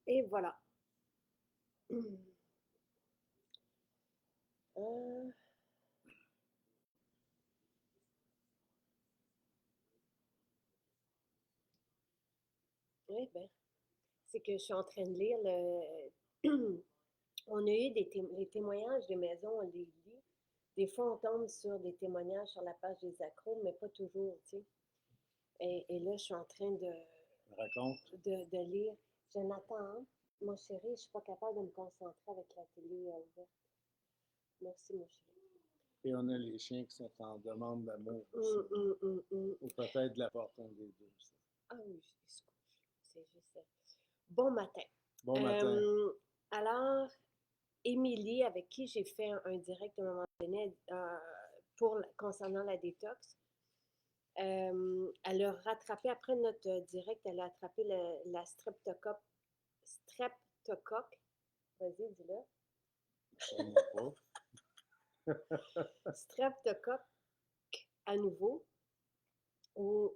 Et voilà. Euh, oui, ben, c'est que je suis en train de lire le. On a eu les témoignages des maisons, on les lit. Des fois, on tombe sur des témoignages sur la page des accros, mais pas toujours, tu sais. Et là, je suis en train Raconte. de lire. Jonathan, hein, mon chéri, je suis pas capable de me concentrer avec la télé ouverte. Merci, mon chéri. Et on a les chiens qui sont en demande d'amour aussi. Hum, hum, hum, hum. Ou peut-être de la porte un des deux. Ça. Ah oui, je se couche. C'est juste ça. Bon matin. Bon matin. Euh, alors, Émilie, avec qui j'ai fait un direct à un moment donné concernant la détox, elle a rattrapé, après notre direct, elle a attrapé la streptocoque. Streptocoque. Vas-y, dis-le. Ça ne va pas. Streptocoque à nouveau, ou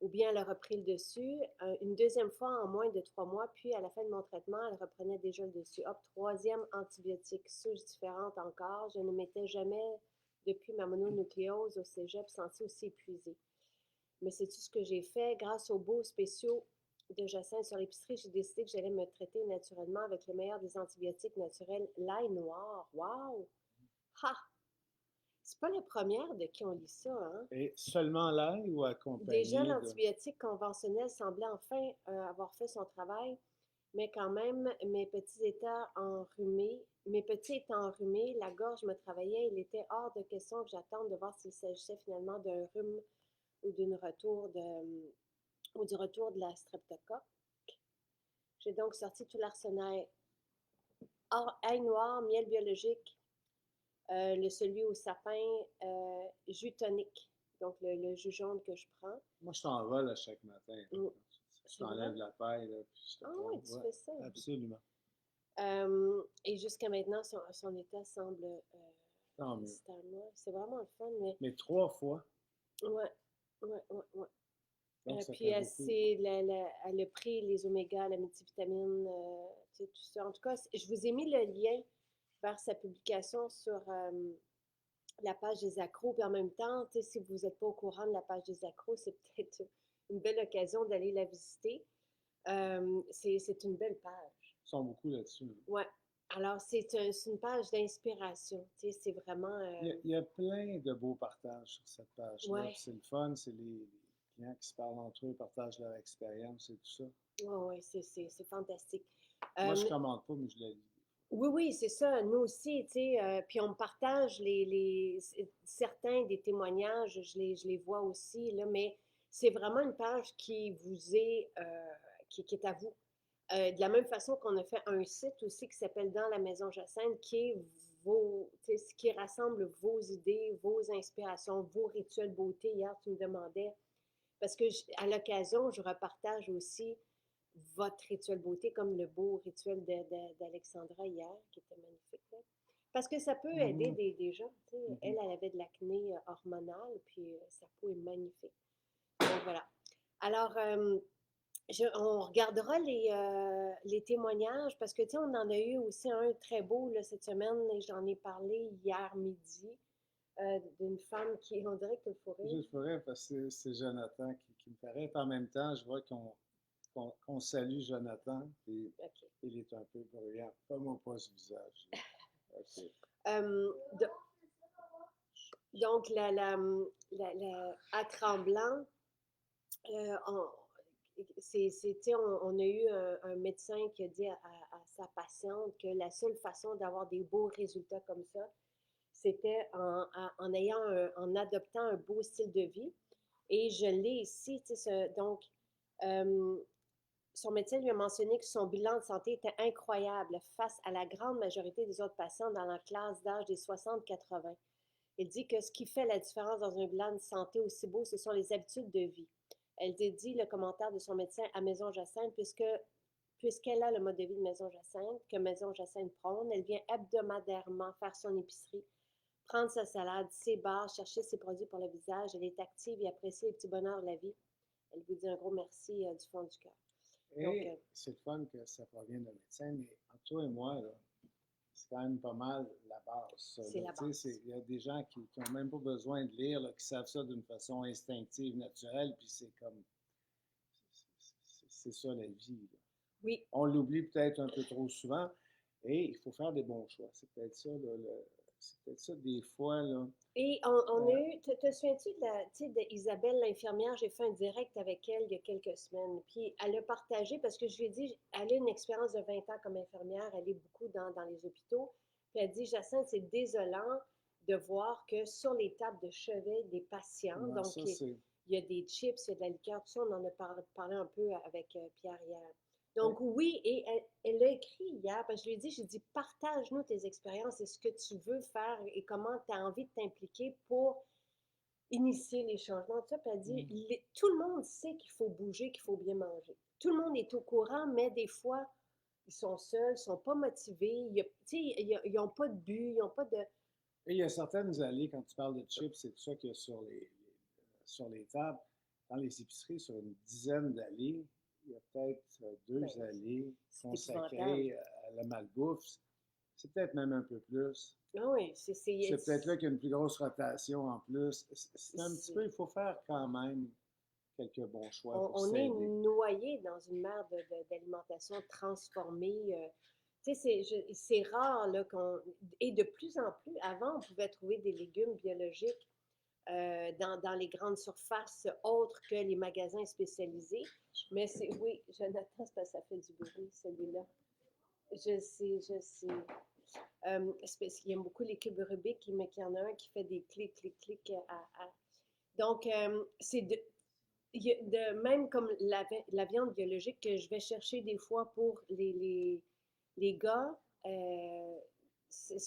bien elle a repris le dessus. Une deuxième fois en moins de 3 mois, puis à la fin de mon traitement, elle reprenait déjà le dessus. Hop, troisième antibiotique, souche différente encore. Je ne m'étais jamais, depuis ma mononucléose au cégep, sentie aussi épuisée. Mais c'est tout ce que j'ai fait. Grâce aux beaux spéciaux de Jacinthe sur l'épicerie, j'ai décidé que j'allais me traiter naturellement avec le meilleur des antibiotiques naturels, l'ail noir. Wow! Ha! C'est pas la première de qui on lit ça, hein? Et seulement l'ail ou Déjà, accompagné de. l'antibiotique conventionnel semblait enfin avoir fait son travail, mais quand même, mes petits étant enrhumés, la gorge me travaillait, il était hors de question que j'attende de voir s'il s'agissait finalement d'un rhume ou ou du retour de la streptocoque. J'ai donc sorti tout l'arsenal. Ail noir, miel biologique, celui au sapin, jus tonique, donc le jus jaune que je prends. Moi, je t'envole à chaque matin. Mm. Je C'est vrai? t'enlève la paille, là, puis je te Ah prends. oui, tu Ouais, fais ça. absolument. Et jusqu'à maintenant, son état semble Tant mieux. stable. C'est vraiment le fun, Mais 3 fois, ouais, ouais. donc ça Puis fait beaucoup. elle a pris les omégas, la multivitamine, tu sais, tout ça. En tout cas, je vous ai mis le lien vers sa publication sur la page des accros. Puis en même temps, tu sais, si vous n'êtes pas au courant de la page des accros, c'est peut-être une belle occasion d'aller la visiter. C'est une belle page. Ils sont beaucoup là-dessus. Ouais. Alors, c'est une page d'inspiration. Tu sais, c'est vraiment. Il y a plein de beaux partages sur cette page-là. Ouais. Puis c'est le fun, c'est les clients qui se parlent entre eux, partagent leur expérience et tout ça. Ouais, c'est fantastique. Moi, je Euh, commande pas, mais je la lis. oui, c'est ça. Nous aussi, tu sais. Puis on partage certains des témoignages, je les vois aussi, là, mais c'est vraiment une page qui vous est, qui est à vous. De la même façon qu'on a fait un site aussi qui s'appelle Dans la Maison Jacinthe, qui est qui rassemble vos idées, vos inspirations, vos rituels beauté. Hier, tu me demandais, parce que à l'occasion, je repartage aussi votre rituel beauté, comme le beau rituel d'Alexandra hier, qui était magnifique. Là. Parce que ça peut aider Mhm, des gens. Tu sais. mhm. Elle avait de l'acné hormonale, puis sa peau est magnifique. Donc voilà. Alors, on regardera les témoignages parce que, tu sais, on en a eu aussi un très beau là, cette semaine et j'en ai parlé hier midi d'une femme qui, on dirait que le forêt. Juste pour rire, parce que c'est Jonathan qui me fait rire. Puis en même temps, je vois qu'on salue Jonathan, puis OK. il est un peu bruyant. Pas mon pas ce visage. OK. Euh, donc, à Tremblant, euh, on, on a eu un médecin qui a dit à sa patiente que la seule façon d'avoir des beaux résultats comme ça, c'était en adoptant un beau style de vie. Et je l'ai ici, donc, euh, son médecin lui a mentionné que son bilan de santé était incroyable face à la grande majorité des autres patients dans la classe d'âge des 60-80. Il dit que ce qui fait la différence dans un bilan de santé aussi beau, ce sont les habitudes de vie. Elle dédie le commentaire de son médecin à Maison Jacinthe puisqu'elle a le mode de vie de Maison Jacinthe, que Maison Jacinthe prône. Elle vient hebdomadairement faire son épicerie, prendre sa salade, ses bars, chercher ses produits pour le visage. Elle est active et apprécie les petits bonheurs de la vie. Elle vous dit un gros merci du fond du cœur. Donc, Et c'est le fun que ça provienne d'un médecin, mais entre toi et moi, là, c'est quand même pas mal la base, ça, c'est là. la Tu sais, base. il y a des gens qui n'ont même pas besoin de lire, là, qui savent ça d'une façon instinctive, naturelle, puis c'est comme, c'est ça la vie, là. Oui. On l'oublie peut-être un peu trop souvent, et il faut faire des bons choix. C'est peut-être ça, là, c'est peut-être ça des fois, là. Et on a Euh, eu, te souviens-tu d'Isabelle l'infirmière, j'ai fait un direct avec elle il y a quelques semaines, puis elle a partagé, parce que je lui ai dit, elle a une expérience de 20 ans comme infirmière, elle est beaucoup dans les hôpitaux, puis elle dit, Jacinthe, c'est désolant de voir que sur les tables de chevet des patients, ouais, donc ça, c'est. il y a des chips, il y a de la liqueur, tout ça, on en a parlé un peu avec Pierre hier. Donc Ouais. oui, et elle l'a écrit hier, parce que je lui ai dit, j'ai dit, partage-nous tes expériences et ce que tu veux faire et comment tu as envie de t'impliquer pour initier les changements. Tout ça, puis elle dit, Mm. tout le monde sait qu'il faut bouger, qu'il faut bien manger. Tout le monde est au courant, mais des fois, ils sont seuls, ils ne sont pas motivés, ils n'ont pas de but, ils n'ont pas de... Et il y a certaines allées, quand tu parles de chips, c'est tout ça qu'il y a sur les tables. Dans les épiceries, sur une dizaine d'allées, il y a peut-être Ben, deux allées c'est épouvantable. consacrées à la malbouffe. C'est peut-être même un peu plus. Ah oui, C'est peut-être là qu'il y a une plus grosse rotation en plus. C'est un petit peu, il faut faire quand même quelques bons choix pour on est s'aider. noyé dans une mer d'alimentation transformée. Tu sais, c'est rare là, et de plus en plus, avant, on pouvait trouver des légumes biologiques dans les grandes surfaces autres que les magasins spécialisés. Mais c'est, oui, Jonathan, c'est parce que ça fait du bruit, celui-là. Je sais. C'est parce qu'il aime beaucoup les cubes Rubik, mais qu'il y en a un qui fait des clics, clics, clics. Donc, c'est même comme la viande biologique que je vais chercher des fois pour les gars,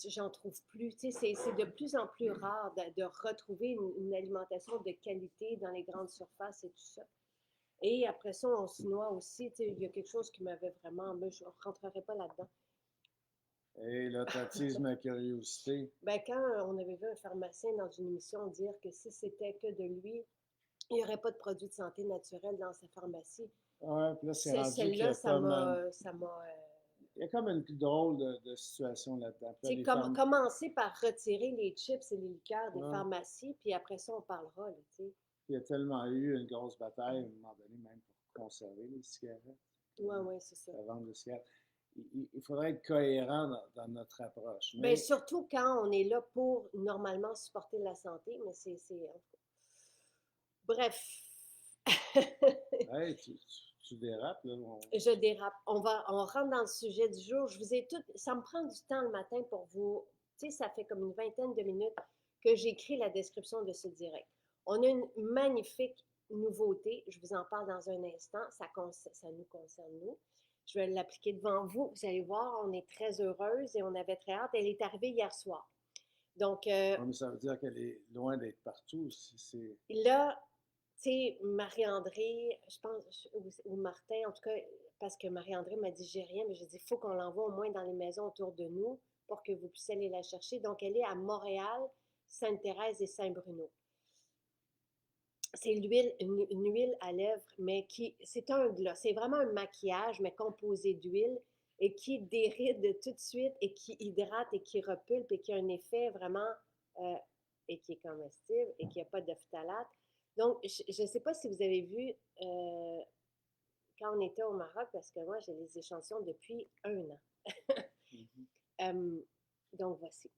j'en trouve plus. Tu sais, c'est de plus en plus rare de retrouver une alimentation de qualité dans les grandes surfaces et tout ça. Et après ça, on se noie aussi. Tu sais, il y a quelque chose qui m'avait vraiment... Mais je ne rentrerai pas là-dedans. Et là, tu attises ma curiosité. Ben, quand on avait vu un pharmacien dans une émission dire que si c'était que de lui, il n'y aurait pas de produits de santé naturels dans sa pharmacie. Ouais, puis là, c'est rendu qu'il y Celle-là, a comme il y a comme une drôle de situation là-dedans. Puis là, les comme, femmes, commencer par retirer les chips et les liqueurs des ouais. pharmacies, puis après ça, on parlera, là, tu sais. Il y a tellement eu une grosse bataille à un moment donné, même pour conserver les cigarettes, Ouais, ouais, c'est ça. la vente de cigarettes. Il faudrait être cohérent dans notre approche. Ben, Mais surtout quand on est là pour normalement supporter la santé, mais en tout cas. Bref. hey, tu dérapes, là. Je dérape. On rentre dans le sujet du jour. Je vous ai tout, ça me prend du temps le matin pour vous, tu sais, ça fait comme une vingtaine de minutes que j'écris la description de ce direct. On a une magnifique nouveauté. Je vous en parle dans un instant. Ça nous concerne, nous. Je vais l'appliquer devant vous. Vous allez voir, on est très heureuse et on avait très hâte. Elle est arrivée hier soir. Donc, Ouais, mais ça veut dire qu'elle est loin d'être partout. Si c'est. là, tu sais, Marie-André, je pense, ou Martin, en tout cas, parce que Marie-André m'a dit, j'ai rien, mais j'ai dit, il faut qu'on l'envoie au moins dans les maisons autour de nous pour que vous puissiez aller la chercher. Donc, elle est à Montréal, Sainte-Thérèse et Saint-Bruno. C'est une huile à lèvres, mais c'est un gloss. C'est vraiment un maquillage, mais composé d'huile et qui déride tout de suite et qui hydrate et qui repulpe et qui a un effet vraiment, euh, et qui est comestible et qui n'a pas de phtalate. Donc, je ne sais pas si vous avez vu quand on était au Maroc, parce que moi, j'ai les échantillons depuis un an. Mhm. Donc, voici.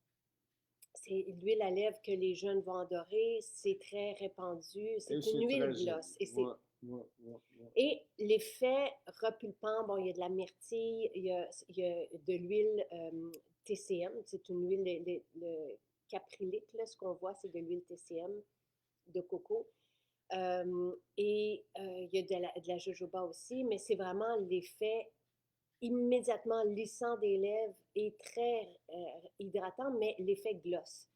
C'est l'huile à lèvres que les jeunes vont adorer. C'est très répandu. Et C'est une c'est huile très gloss. joli. Ouais, ouais, ouais, ouais. Et l'effet repulpant, bon, il y a de la myrtille, il y a de l'huile TCM. C'est une huile, le caprylique, là, ce qu'on voit, c'est de l'huile TCM de coco. Il y a de la jojoba aussi, mais c'est vraiment l'effet immédiatement lissant des lèvres et très hydratant, mais l'effet gloss.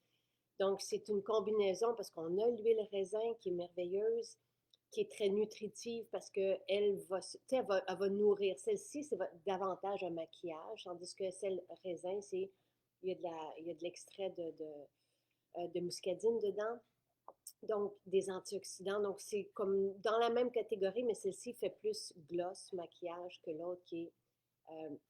Donc, c'est une combinaison parce qu'on a l'huile raisin qui est merveilleuse, qui est très nutritive parce qu'elle va, elle va nourrir. Celle-ci, c'est davantage un maquillage, tandis que celle raisin, il y a de l'extrait de muscadine dedans. Donc, des antioxydants. Donc, c'est comme dans la même catégorie, mais celle-ci fait plus gloss, maquillage, que l'autre qui est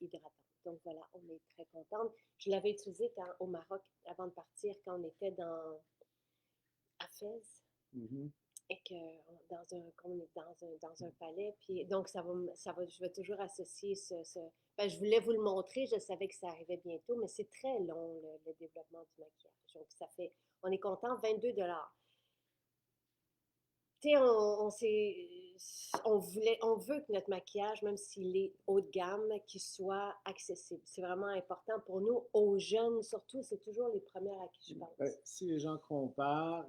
hydratant. Donc, voilà, on est très contente. Je l'avais utilisée au Maroc avant de partir, quand on était à Fès Mhm. et qu'on est dans un palais. Puis, donc, je vais toujours associer ben, je voulais vous le montrer, je savais que ça arrivait bientôt, mais c'est très long, le développement du maquillage. Donc, on est content, 22 $. Tu sais, on veut que notre maquillage, même s'il est haut de gamme, qu'il soit accessible. C'est vraiment important pour nous, aux jeunes surtout, c'est toujours les premières à qui je pense. Ben, si les gens comparent,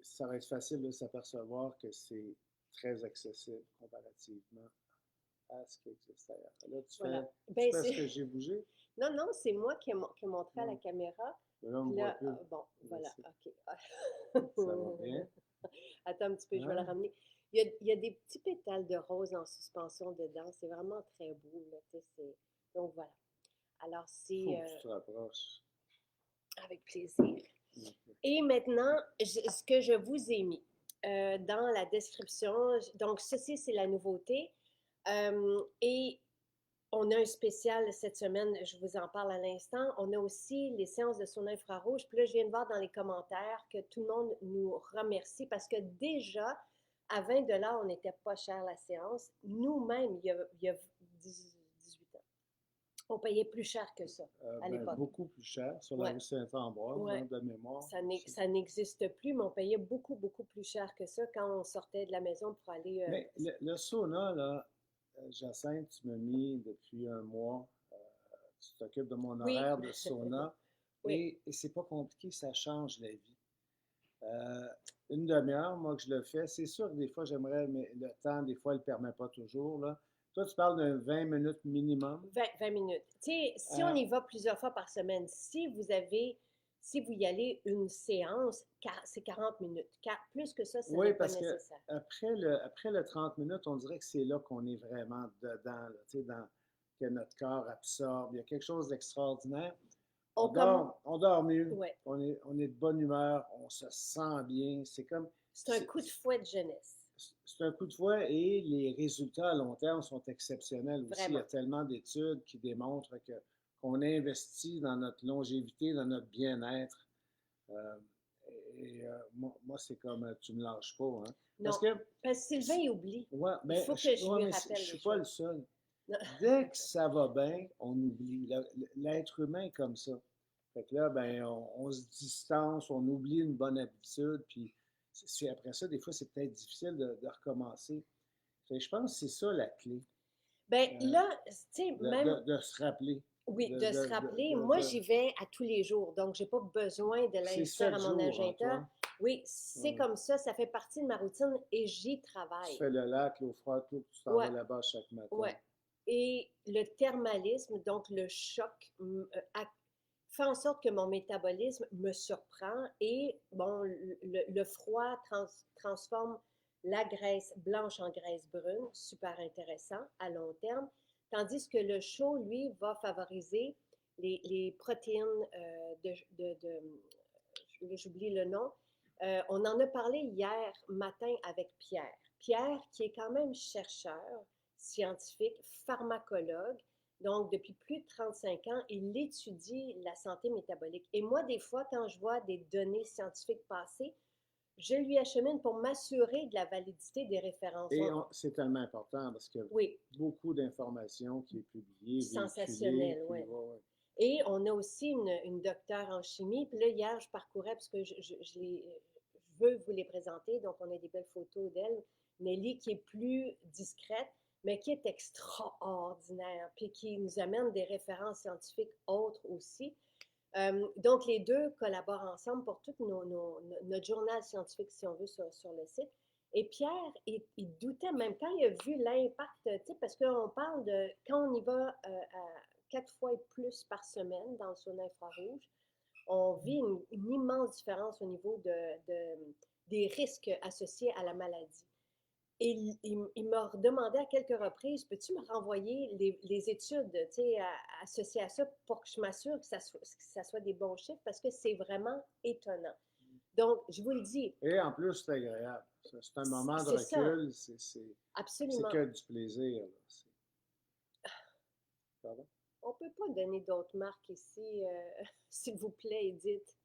ça va être facile de s'apercevoir que c'est très accessible comparativement à ce qui existe ailleurs. Là, Voilà. tu Ben, fais ce que j'ai bougé? non, non, c'est moi qui ai montré à la Non. caméra. Mais là, on Puis me voit là, plus. bon, voilà, Merci. OK. Ça va bien? Attends un petit peu, je vais la Hein? ramener. Il y a des petits pétales de rose en suspension dedans. C'est vraiment très beau, là, tu sais, donc voilà. Alors, Faut c'est que tu te rapproches. avec plaisir. Ok. Et maintenant, ce que je vous ai mis dans la description, donc ceci, c'est la nouveauté. Et on a un spécial cette semaine, je vous en parle à l'instant. On a aussi les séances de sauna infrarouge. Puis là, je viens de voir dans les commentaires que tout le monde nous remercie parce que déjà, à 20 $, on n'était pas cher la séance. Nous-mêmes, il y a 18 ans, on payait plus cher que ça à Ben, l'époque. beaucoup plus cher sur la Ouais, rue Saint-Ambroise, ouais. hein, de mémoire. Ça n'existe plus, mais on payait beaucoup, beaucoup plus cher que ça quand on sortait de la maison pour aller. Mais le sauna, là, Jacinthe, tu m'as mis depuis un mois, tu t'occupes de mon Oui, horaire de sauna oui, et c'est pas compliqué, ça change la vie. Euh, une demi-heure, moi, que je le fais, c'est sûr que des fois, j'aimerais, mais le temps, des fois, il ne le permet pas toujours, là. Toi, tu parles d'un 20 minutes minimum. 20 minutes. Tu sais, si on Euh, y va plusieurs fois par semaine, si vous y allez une séance, c'est 40 minutes. Plus que ça oui, n'est pas parce que nécessaire. après le 30 minutes, on dirait que c'est là qu'on est vraiment dedans, là, tu sais, que notre corps absorbe. Il y a quelque chose d'extraordinaire. On comme, On dort mieux, ouais, on est de bonne humeur, on se sent bien. c'est un coup de fouet de jeunesse. C'est un coup de fouet et les résultats à long terme sont exceptionnels aussi. Il y a Vraiment. tellement d'études qui démontrent qu'on investit dans notre longévité, dans notre bien-être. Euh, moi, c'est comme tu me lâches pas. Hein. Parce Non, que, parce que Sylvain, il oublie. ouais, Il ben, faut que je ouais, lui mais rappelle je les suis pas le choses. seul. Non. Dès que ça va bien, on oublie. L'être humain est comme ça. Fait que là, ben, on se distance, on oublie une bonne habitude, puis après ça, des fois, c'est peut-être difficile de recommencer. Fait que je pense que c'est ça la clé, Ben euh, là, tu sais, même, de se rappeler. oui, De, de se de, rappeler, de, moi, de- j'y vais à tous les jours, donc j'ai pas besoin de C'est l'inscrire 7 à mon jours, hein, agenda. toi? Oui, c'est Ouais. comme ça fait partie de ma routine et j'y Tu travaille. fais le lac, l'eau froide, tout, tu t'en vas Ouais, là-bas chaque matin. ouais. Et le thermalisme, donc le choc, fait en sorte que mon métabolisme me surprend et bon, le froid transforme la graisse blanche en graisse brune, super intéressant à long terme, tandis que le chaud, lui, va favoriser les protéines j'oublie le nom. On en a parlé hier matin avec Pierre. Pierre, qui est quand même chercheur, scientifique, pharmacologue, donc depuis plus de 35 ans, il étudie la santé métabolique. Et moi, des fois, quand je vois des données scientifiques passées, je lui achemine pour m'assurer de la validité des références. Et c'est tellement important parce qu'il y a Oui, beaucoup d'informations qui est publiée, véhiculée, sensationnel, puis oui. ouais, ouais. Et on a aussi une docteure en chimie. Puis là, hier, je parcourais parce que je veux vous les présenter. Donc, on a des belles photos d'elle. Nelly, qui est plus discrète, mais qui est extraordinaire. Puis qui nous amène des références scientifiques autres aussi. Donc, les deux collaborent ensemble pour tout notre journal scientifique, si on veut, sur le site. Et Pierre, il doutait même quand il a vu l'impact, tu sais, parce qu'on parle de quand on y va à 4 fois et plus par semaine dans le sauna infrarouge, on vit une immense différence au niveau des risques associés à la maladie. Et il m'a demandé à quelques reprises, peux-tu me renvoyer les études associées à ça pour que je m'assure que ça soit des bons chiffres parce que c'est vraiment étonnant. Donc, je vous le dis, Et en plus, c'est agréable. C'est un moment de c'est ça, recul, c'est absolument. que du plaisir. Là. Pardon? On peut pas donner d'autres marques ici, s'il vous plaît, Edith.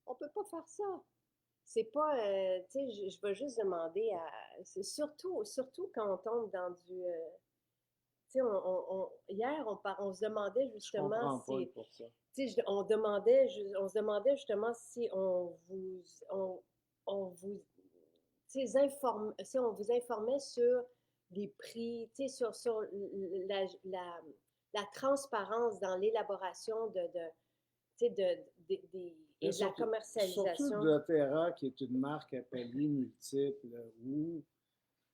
On peut pas faire ça. C'est pas, tu sais, je vais juste demander à, c'est surtout quand on tombe dans du, tu sais, hier, on se demandait Je justement comprends pas si, pour ça. tu sais, on se demandait justement si on vous, tu sais, si on vous informait sur les prix, tu sais, sur la transparence dans l'élaboration tu sais, Mais et de la surtout commercialisation. doTERRA, qui est une marque à paliers multiples, où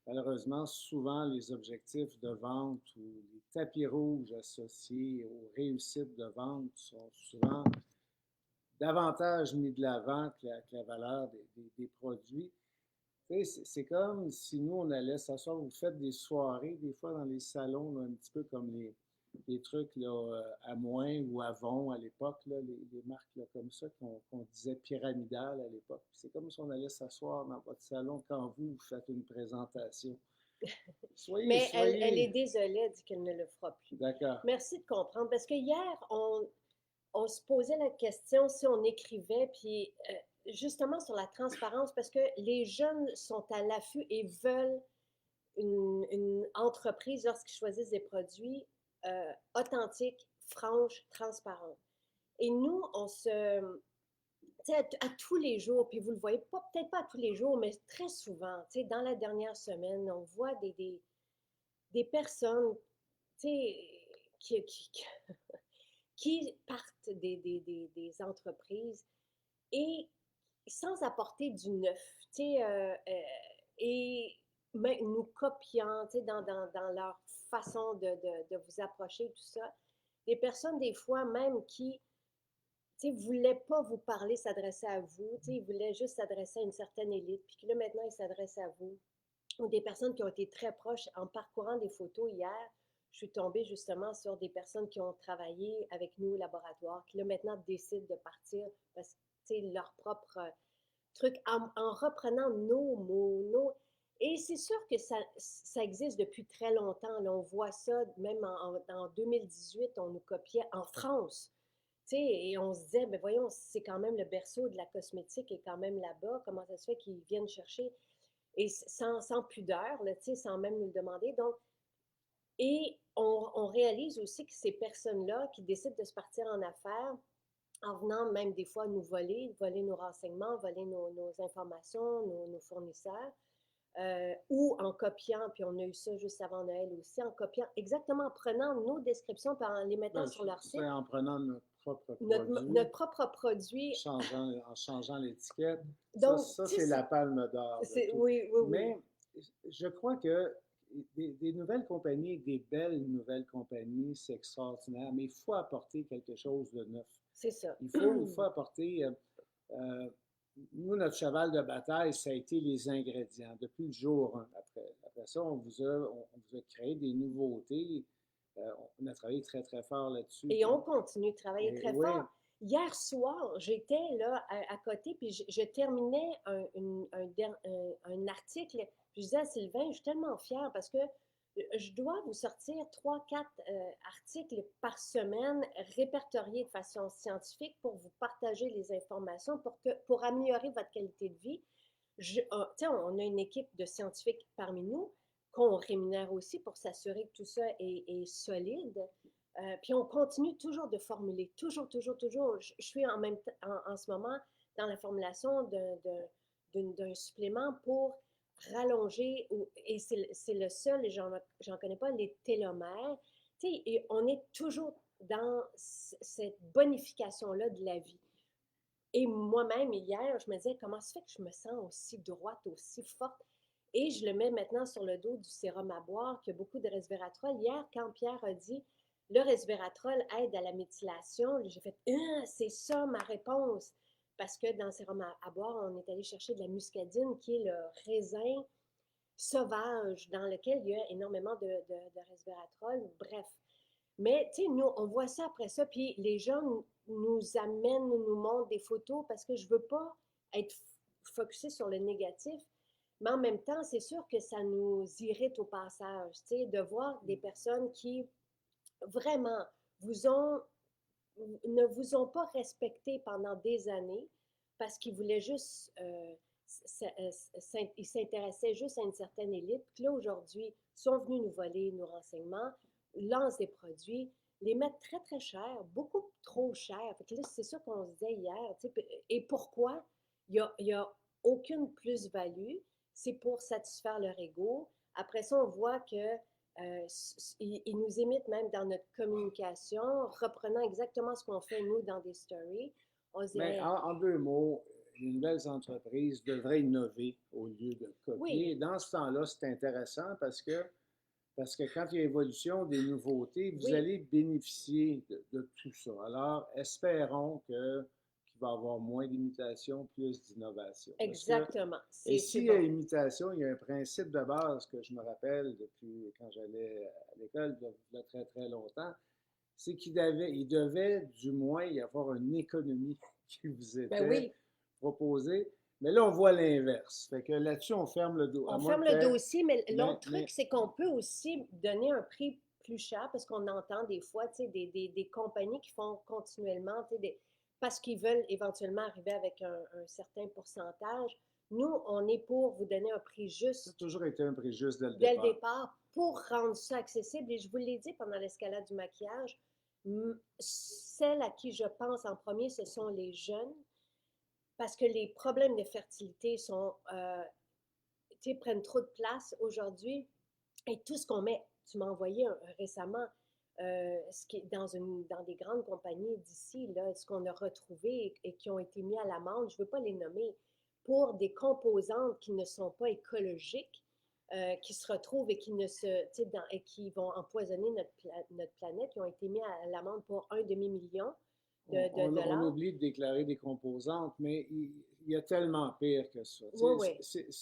malheureusement, souvent, les objectifs de vente ou les tapis rouges associés aux réussites de vente sont souvent davantage mis de l'avant que la valeur des produits. C'est comme si nous, on allait s'asseoir, vous faites des soirées, des fois dans les salons, là, un petit peu comme les trucs là, à moins ou à Avon à l'époque, les marques là, comme ça qu'on disait pyramidales à l'époque. C'est comme si on allait s'asseoir dans votre salon quand vous faites une présentation. Mais elle est Soyez, désolée, elle dit qu'elle ne le fera plus. d'accord. Merci de comprendre, parce que hier, on se posait la question si on écrivait, puis justement sur la transparence, parce que les jeunes sont à l'affût et veulent une entreprise, lorsqu'ils choisissent des produits, authentiques, franches, transparentes. Et nous, on se, tu sais, à tous les jours, puis vous le voyez, peut-être pas à tous les jours, mais très souvent, tu sais, dans la dernière semaine, on voit des personnes, tu sais, qui qui partent des entreprises et sans apporter du neuf, tu sais, et nous copiant, tu sais, dans leur façon de vous approcher, tout ça. Des personnes, des fois, même qui, tu sais, voulaient pas vous parler, s'adresser à vous, tu sais, ils voulaient juste s'adresser à une certaine élite, puis que là, maintenant, ils s'adressent à vous. Ou des personnes qui ont été très proches. En parcourant des photos hier, je suis tombée justement sur des personnes qui ont travaillé avec nous au laboratoire, qui là maintenant décident de partir parce que c'est leur propre truc en reprenant nos mots, nos... Et c'est sûr que ça existe depuis très longtemps. Là, on voit ça même en 2018, on nous copiait en France. Tu sais, et on se disait, ben voyons, c'est quand même le berceau de la cosmétique est quand même là-bas. Comment ça se fait qu'ils viennent chercher et sans pudeur, là, sans même nous le demander. Donc, et on réalise aussi que ces personnes-là qui décident de se partir en affaires, en venant même des fois nous voler nos renseignements, voler nos informations, nos fournisseurs, ou en copiant, puis on a eu ça juste avant Noël aussi, en copiant, exactement en prenant nos descriptions, puis en les mettant Ben, sur leur c'est site, en prenant notre propre produit, notre propre produit. en changeant l'étiquette. Donc, Ça tu c'est la sais, palme d'or de tout. oui, oui, oui, Mais je crois que des nouvelles compagnies, des belles nouvelles compagnies, c'est extraordinaire, mais il faut apporter quelque chose de neuf. c'est ça. Il faut apporter. Euh, nous, notre cheval de bataille, ça a été les ingrédients depuis le jour 1. Après ça, on vous a créé des nouveautés. On a travaillé très, très fort là-dessus. Et on continue de travailler Et très oui, fort. Hier soir, j'étais là à côté, puis je terminais un article. Puis je disais à Sylvain, je suis tellement fière parce que je dois vous sortir 3, 4 articles par semaine répertoriés de façon scientifique pour vous partager les informations pour améliorer votre qualité de vie. On a une équipe de scientifiques parmi nous qu'on rémunère aussi pour s'assurer que tout ça est solide. Puis on continue toujours de formuler, toujours, toujours, toujours. Je suis en ce moment dans la formulation d'un supplément pour rallonger, et c'est le seul, et j'en connais pas, les télomères. Tu sais, et on est toujours dans cette bonification-là de la vie. Et moi-même, hier, je me disais, comment se fait que je me sens aussi droite, aussi forte? Et je le mets maintenant sur le dos du sérum à boire, qui a beaucoup de resveratrol. Hier, quand Pierre a dit, le resveratrol aide à la méthylation, j'ai fait, c'est ça ma réponse. Parce que dans le sérum à boire, on est allé chercher de la muscadine, qui est le raisin sauvage, dans lequel il y a énormément de resveratrol. Bref, mais, tu sais, nous, on voit ça après ça, puis les gens nous amènent, nous montrent des photos parce que je veux pas être focusser sur le négatif, mais en même temps, c'est sûr que ça nous irrite au passage, tu sais, de voir des personnes qui vraiment vous ont, ne vous ont pas respecté pendant des années parce qu'ils voulaient juste, ils s'intéressaient juste à une certaine élite. Puis là, aujourd'hui, sont venus nous voler nos renseignements, lancent des produits, les mettent très, très cher, beaucoup trop cher. Fait que là, c'est ça qu'on se disait hier. Tu sais, et pourquoi? Il y a aucune plus-value. C'est pour satisfaire leur ego. Après ça, on voit que ils nous imitent même dans notre communication, reprenant exactement ce qu'on fait nous dans des stories. On se Mais dirait, en deux mots, les nouvelles entreprises devraient innover au lieu de copier. oui, Et dans ce temps-là, c'est intéressant parce que quand il y a évolution des nouveautés, vous oui, allez bénéficier de tout ça. Alors, espérons qu'il va y avoir moins d'imitation, plus d'innovation. Parce que, exactement. et C'est s'il y a bon. imitation, il y a un principe de base que je me rappelle depuis quand j'allais à l'école, il y a très, très longtemps, c'est il devait du moins y avoir une économie qui vous Ben était oui, proposée. Mais là, on voit l'inverse. Fait que là-dessus, on ferme le dos. À on moins ferme le que. dossier, mais l'autre truc, Mais c'est qu'on peut aussi donner un prix plus cher parce qu'on entend des fois, tu sais, des compagnies qui font continuellement, tu sais, parce qu'ils veulent éventuellement arriver avec un certain pourcentage. Nous, on est pour vous donner un prix ça a juste toujours été un préjudice dès le dès le départ. départ pour rendre ça accessible. Et je vous l'ai dit pendant l'escalade du maquillage, celles à qui je pense en premier, ce sont les jeunes, parce que les problèmes de fertilité sont, prennent trop de place aujourd'hui. Et tout ce qu'on met, tu m'as envoyé récemment, ce qui est dans des grandes compagnies d'ici, là, ce qu'on a retrouvé et qui ont été mis à l'amende, je ne veux pas les nommer, pour des composantes qui ne sont pas écologiques, qui se retrouvent et qui ne se, et qui vont empoisonner notre planète, qui ont été mis à l'amende pour 1 demi-million de On dollars. oublie de déclarer des composantes, mais il y a tellement pire que ça. Oui,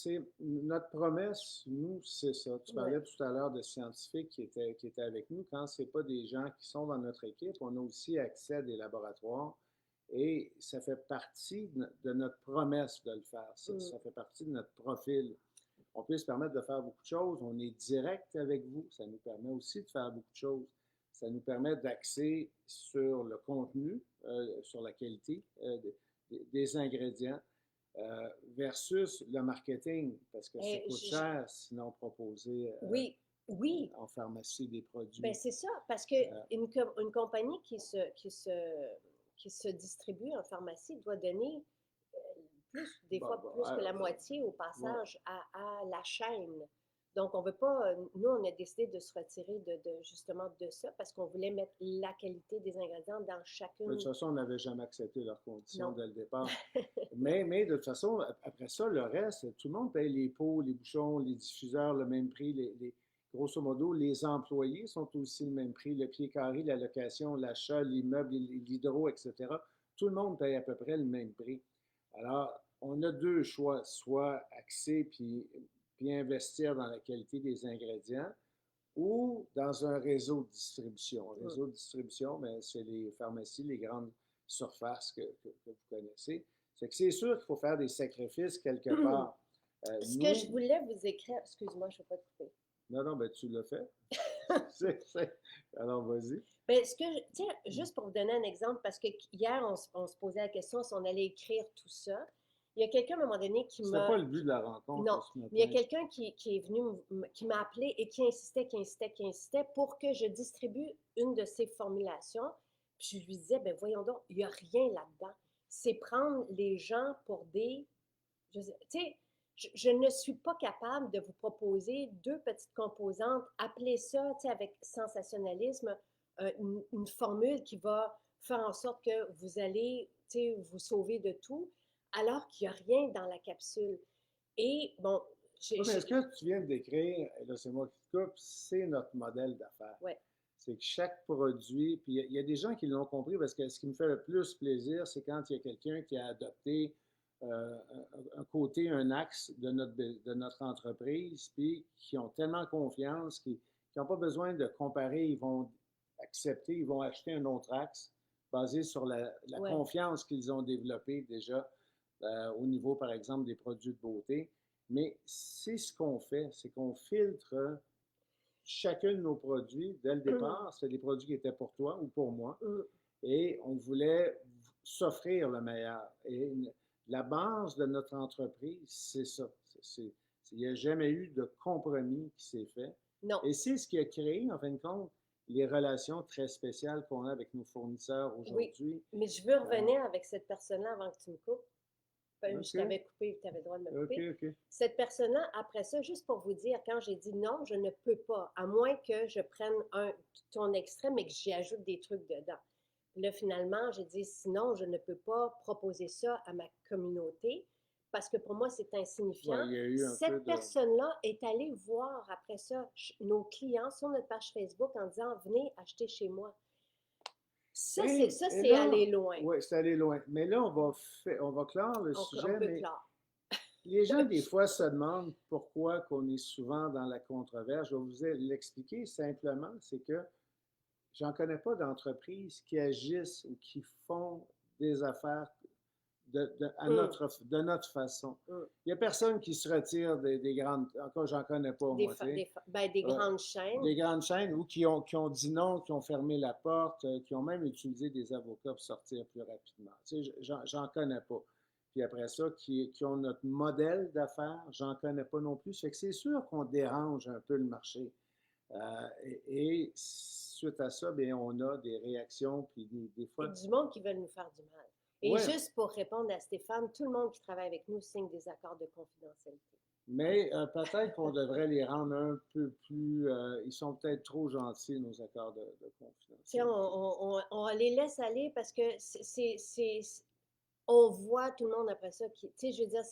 oui, Notre promesse, nous, c'est ça. Tu oui. parlais tout à l'heure de scientifiques qui étaient avec nous. Quand ce n'est pas des gens qui sont dans notre équipe, on a aussi accès à des laboratoires et ça fait partie de notre promesse de le faire. Ça fait partie de notre profil. On peut se permettre de faire beaucoup de choses. On est direct avec vous. Ça nous permet aussi de faire beaucoup de choses. Ça nous permet d'axer sur le contenu, sur la qualité des ingrédients versus le marketing, parce que ça Et coûte cher sinon proposer oui, oui, en pharmacie des ben produits. c'est ça, parce que une compagnie qui se distribue en pharmacie doit donner plus, des Bon, fois bon, plus que la moitié au bon, passage à la chaîne. Donc, on veut pas, nous, on a décidé de se retirer justement de ça parce qu'on voulait mettre la qualité des ingrédients dans de toute chacune. façon, on n'avait jamais accepté leurs conditions Non. dès le départ. Mais de toute façon, après ça, le reste, tout le monde paye les pots, les bouchons, les diffuseurs, le même prix. Grosso modo, les employés sont aussi le même prix. Le pied carré, la location, l'achat, l'immeuble, l'hydro, etc. Tout le monde paye à peu près le même prix. Alors, on a deux choix, soit axer puis investir dans la qualité des ingrédients ou dans un réseau de distribution. Un réseau de distribution, ben, c'est les pharmacies, les grandes surfaces que vous connaissez. C'est sûr qu'il faut faire des sacrifices quelque part. Ce que je Nous, voulais vous écrire, excuse-moi, je ne vais pas te couper. non, non, ben tu l'as fait. Alors, vas-y. Ben, tiens, juste pour vous donner un exemple, parce que hier, on se posait la question si on allait écrire tout ça. Il y a quelqu'un à un moment donné qui C'était m'a. pas le but de la rencontre Non, ce mais il y a matin. quelqu'un qui est venu, qui m'a appelé et qui insistait pour que je distribue une de ces formulations. Puis je lui disais, ben voyons donc, il n'y a rien là-dedans. C'est prendre les gens pour des. Tu sais, je ne suis pas capable de vous proposer deux petites composantes, appelez ça, tu sais, avec sensationnalisme, une formule qui va faire en sorte que vous allez, tu sais, vous sauver de tout, alors qu'il n'y a rien dans la capsule. Et bon, Oui, mais ce que tu viens de décrire, et là c'est moi qui te coupe, c'est notre modèle d'affaires. ouais, C'est que chaque produit, puis il y a des gens qui l'ont compris parce que ce qui me fait le plus plaisir, c'est quand il y a quelqu'un qui a adopté un côté, un axe de notre entreprise, puis qui ont tellement confiance, qui n'ont pas besoin de comparer, ils vont accepter, ils vont acheter un autre axe basé sur la ouais, confiance qu'ils ont développée déjà au niveau, par exemple, des produits de beauté. Mais c'est ce qu'on fait, c'est qu'on filtre chacun de nos produits dès le départ. C'était des produits qui étaient pour toi ou pour moi. Mm. Et on voulait s'offrir le meilleur. Et la base de notre entreprise, c'est ça. Il n'y a jamais eu de compromis qui s'est fait. Non. Et c'est ce qui a créé, en fin de compte, les relations très spéciales qu'on a avec nos fournisseurs aujourd'hui. Oui, mais je veux revenir avec cette personne-là avant que tu me coupes. Okay. Je t'avais coupé, tu avais le droit de me couper. Okay. Cette personne-là, après ça, juste pour vous dire, quand j'ai dit non, je ne peux pas, à moins que je prenne ton extrait, mais que j'y ajoute des trucs dedans. Là, finalement, j'ai dit, sinon, je ne peux pas proposer ça à ma communauté parce que pour moi, c'est insignifiant. Ouais, cette personne-là est allée voir après ça nos clients sur notre page Facebook en disant, venez acheter chez moi. Ça, c'est aller loin. Oui, c'est aller loin. Mais là, on va clore le sujet. On peut clore. Les gens, des fois, se demandent pourquoi qu'on est souvent dans la controverse. Je vais vous l'expliquer simplement, c'est que j'en connais pas d'entreprises qui agissent ou qui font des affaires de notre façon. Il n'y a personne qui se retire des grandes... Encore, j'en connais pas, moi. Des grandes chaînes. Des grandes chaînes ou qui ont dit non, qui ont fermé la porte, qui ont même utilisé des avocats pour sortir plus rapidement. Tu sais, j'en connais pas. Puis après ça, qui ont notre modèle d'affaires, j'en connais pas non plus. Fait que c'est sûr qu'on dérange un peu le marché. Et suite à ça, bien, on a des réactions, puis des fois... Et du monde qui veulent nous faire du mal. Et juste pour répondre à Stéphane, tout le monde qui travaille avec nous signe des accords de confidentialité. Mais peut-être qu'on devrait les rendre un peu plus... ils sont peut-être trop gentils, nos accords de confidentialité. On les laisse aller parce que on voit tout le monde après ça. Tu sais, je veux dire,